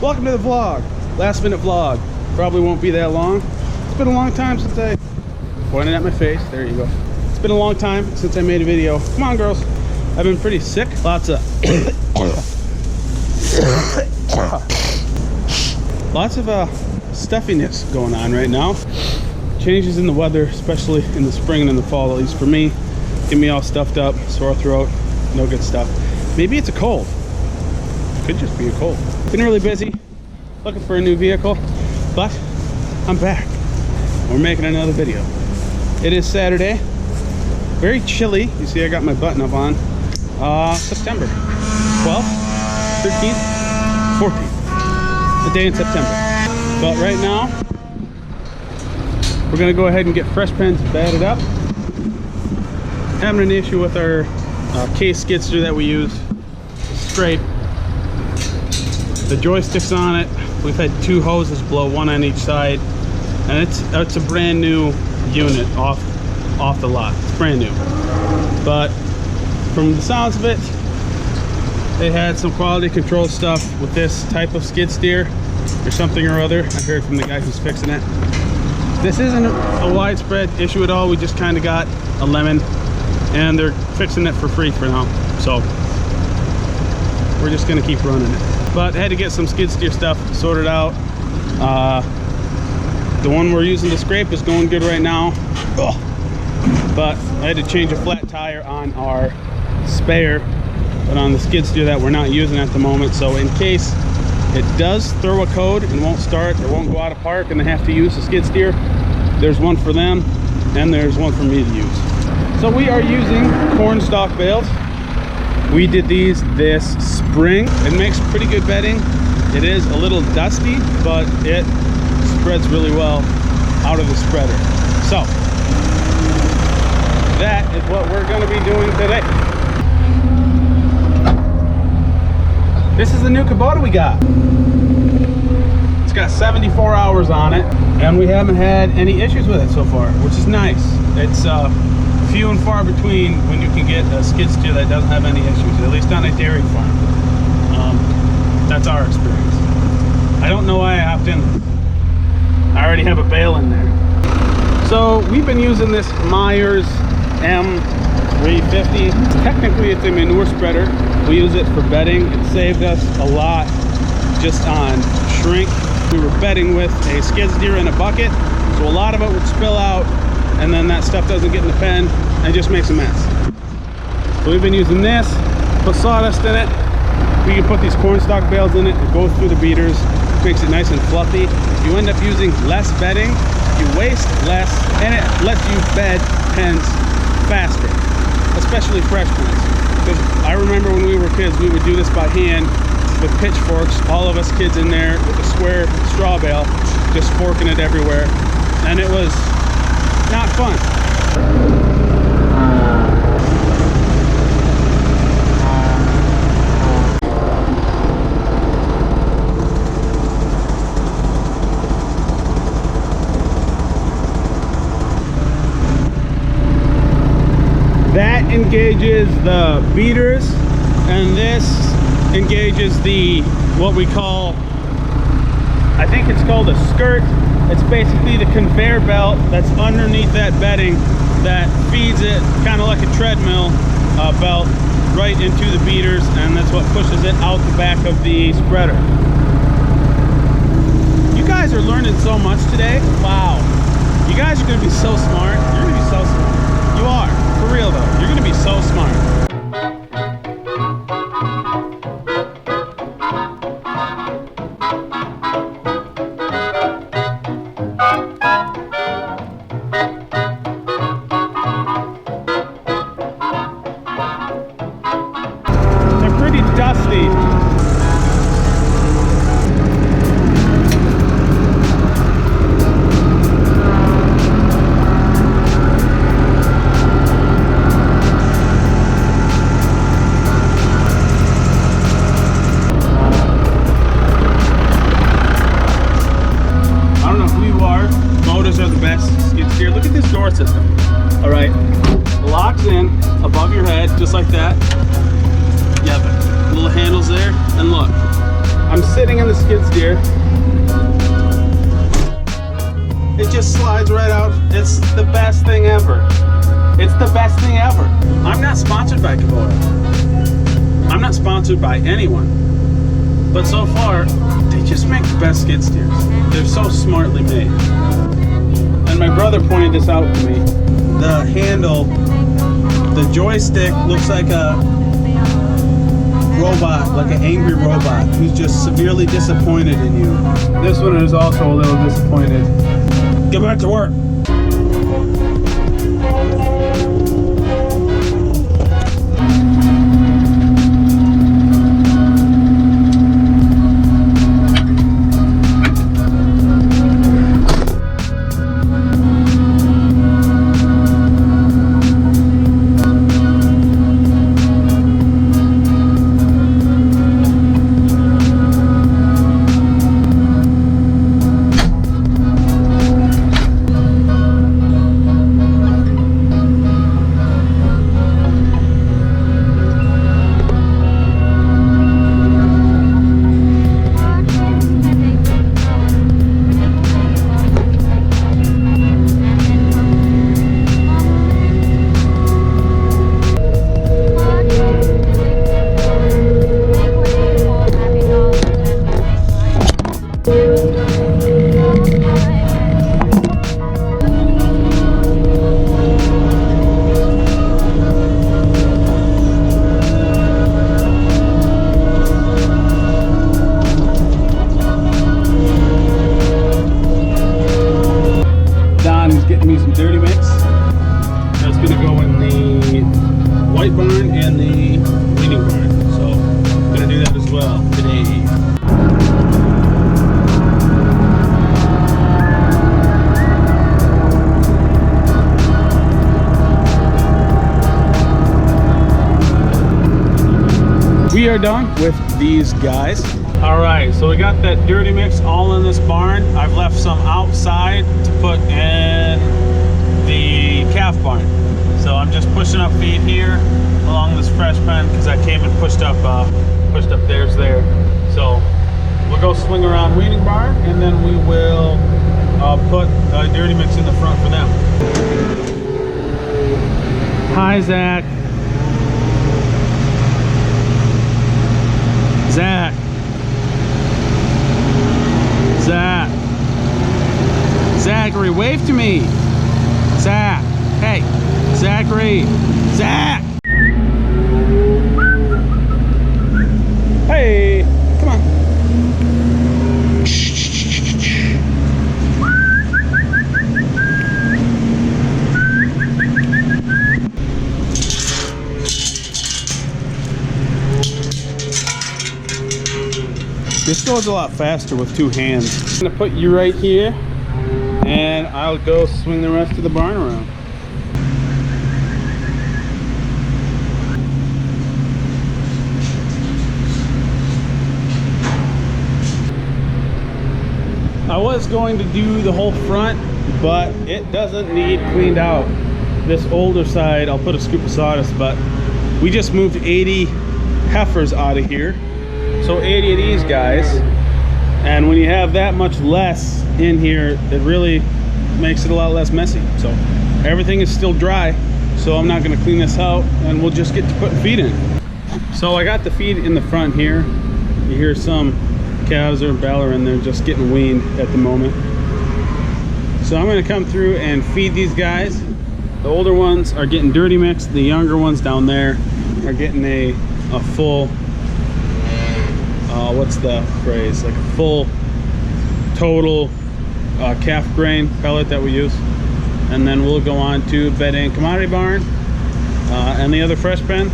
Welcome to the vlog. Last minute vlog. Probably won't be that long. It's been a long time since I pointed at my face. There you go. It's been a long time since I made a video. Come on, girls. I've been pretty sick. Lots of stuffiness going on right now. Changes in the weather, especially in the spring and in the fall, at least for me, get me all stuffed up, sore throat, no good stuff. Maybe it's a cold. Could just be a cold. Been really busy looking for a new vehicle, but I'm back. We're making another video. It is Saturday, very chilly. You see I got my button up on. September 12th, 13th, 14th, the day in September. But right now we're gonna go ahead and get fresh pens batted up. Having an issue with our case skid steer that we use. Scrape. The joysticks on it, we've had two hoses blow, one on each side, and it's a brand new unit off the lot. It's brand new, but from the sounds of it, they had some quality control stuff with this type of skid steer or something or other. I heard from the guy who's fixing it. This isn't a widespread issue at all. We just kind of got a lemon, and they're fixing it for free for now, so we're just gonna keep running it. But I had to get some skid steer stuff sorted out. The one we're using to scrape is going good right now. Ugh. But I had to change a flat tire on our spare, but on the skid steer that we're not using at the moment. So in case it does throw a code and won't start, or won't go out of park, and they have to use the skid steer, there's one for them and there's one for me to use. So we are using corn stalk bales. We did these this spring. It makes pretty good bedding. It is a little dusty, but it spreads really well out of the spreader. So that is what we're going to be doing today. This is the new Kubota we got. It's got 74 hours on it, and we haven't had any issues with it so far, which is nice. It's few and far between when you can get a skid steer that doesn't have any issues, at least on a dairy farm. That's our experience. I don't know why I hopped in. I already have a bale in there. So we've been using this Myers M350. Technically it's a manure spreader. We use it for bedding. It saved us a lot just on shrink. We were bedding with a skid steer in a bucket, so a lot of it would spill out, and then that stuff doesn't get in the pen and just makes a mess. So we've been using this, put sawdust in it. We can put these corn stalk bales in it. It goes through the beaters, makes it nice and fluffy. You end up using less bedding, you waste less, and it lets you bed pens faster, especially fresh pens. Because I remember when we were kids, we would do this by hand with pitchforks, all of us kids in there with a square straw bale, just forking it everywhere, and it was not fun. That engages the beaters, and this engages the, what we call, I think it's called a skirt. It's basically the conveyor belt that's underneath that bedding that feeds it, kind of like a treadmill belt, right into the beaters, and that's what pushes it out the back of the spreader. You guys are learning so much today. Wow. You guys are going to be so smart. You're going to be so smart. You are. For real though. You're going to be so smart. Dusty. above your head, just like that. You have little handles there, and look, I'm sitting in the skid steer. It just slides right out. It's the best thing ever. It's the best thing ever. I'm not sponsored by Kubota. I'm not sponsored by anyone. But so far, they just make the best skid steers. They're so smartly made. And my brother pointed this out to me. The handle, the joystick looks like a robot, like an angry robot who's just severely disappointed in you. This one is also a little disappointed. Get back to work. Getting me some dirty mix. That's gonna go in the white barn and the weeding barn. So I'm gonna do that as well today. We are done with these guys. All right, so we got that dirty mix all in this barn. I've left some outside to put in the calf barn. So I'm just pushing up feed here along this fresh pen because I came and pushed up theirs there. So we'll go swing around weeding barn and then we will put dirty mix in the front for them. Hi, Zach. Zach. Zach. Zachary, wave to me. Zach. Hey. Zachary. Zach. Hey. Come on. This goes a lot faster with two hands. I'm gonna put you right here and I'll go swing the rest of the barn around. I was going to do the whole front, but it doesn't need cleaned out. This older side, I'll put a scoop of sawdust, but we just moved 80 heifers out of here. So 80 of these guys, and when you have that much less in here, it really makes it a lot less messy. So everything is still dry, so I'm not going to clean this out, and we'll just get to putting feed in. So I got the feed in the front here. You hear some calves or baller in there just getting weaned at the moment. So I'm going to come through and feed these guys. The older ones are getting dirty mix. The younger ones down there are getting a full what's the phrase, like a full total calf grain pellet that we use, and then we'll go on to bedding commodity barn and the other fresh pen.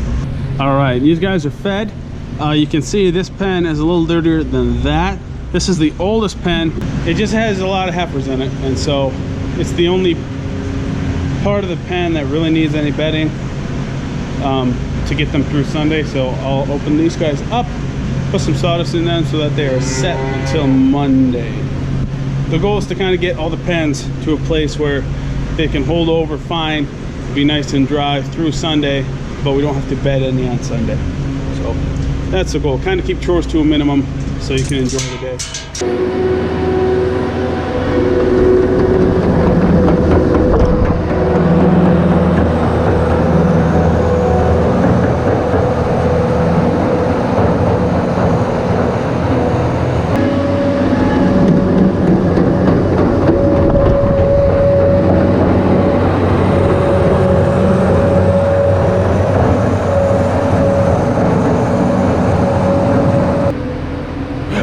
All right, these guys are fed. You can see this pen is a little dirtier than that. This is the oldest pen. It just has a lot of heifers in it, and so it's the only part of the pen that really needs any bedding to get them through Sunday. So I'll open these guys up, put some sawdust in them so that they are set until Monday. The goal is to kind of get all the pens to a place where they can hold over fine, be nice and dry through Sunday, but we don't have to bed any on Sunday. So that's the goal, kind of keep chores to a minimum so you can enjoy the day.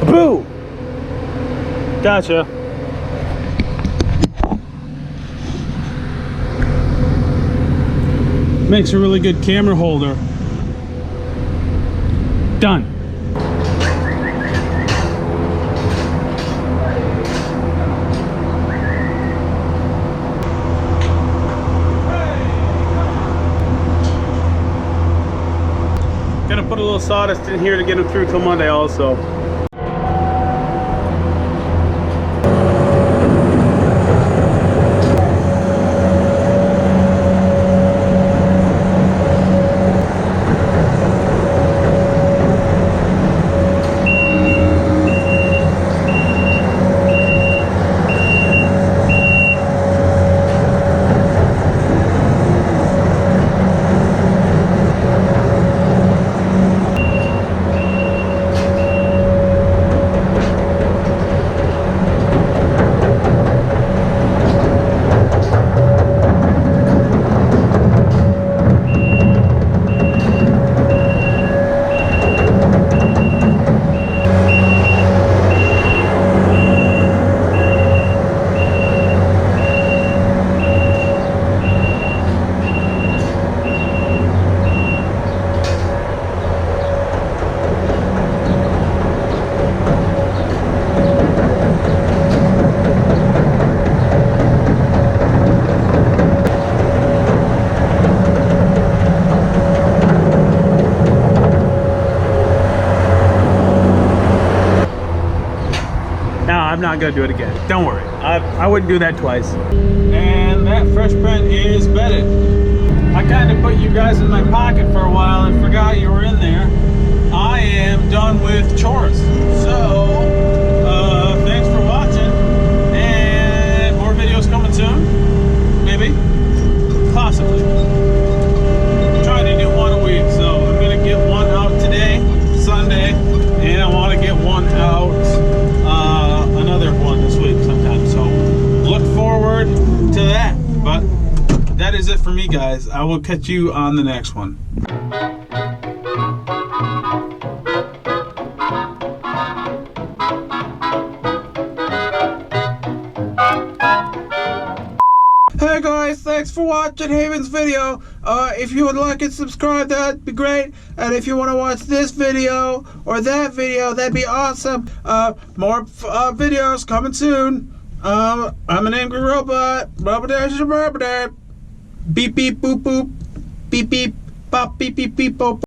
Boo! Gotcha. Makes a really good camera holder. Done. Gonna put a little sawdust in here to get them through till Monday also. I'm not gonna do it again. Don't worry. I wouldn't do that twice. And that fresh print is bedded. I kind of put you guys in my pocket for a while and forgot you were in there. I am done with chores. So, thanks for watching. And more videos coming soon. Maybe. Possibly. I'm trying to do one a week. So I'm gonna get one out today, Sunday. And I want to get one out another one this week sometime, so look forward to that. But that is it for me, guys. I will catch you on the next one. Hey guys, thanks for watching Haven's video. If you would like and subscribe, that'd be great. And if you want to watch this video or that video, that'd be awesome. More videos coming soon. I'm an angry robot. Beep beep boop boop. Beep beep pop beep beep beep boop.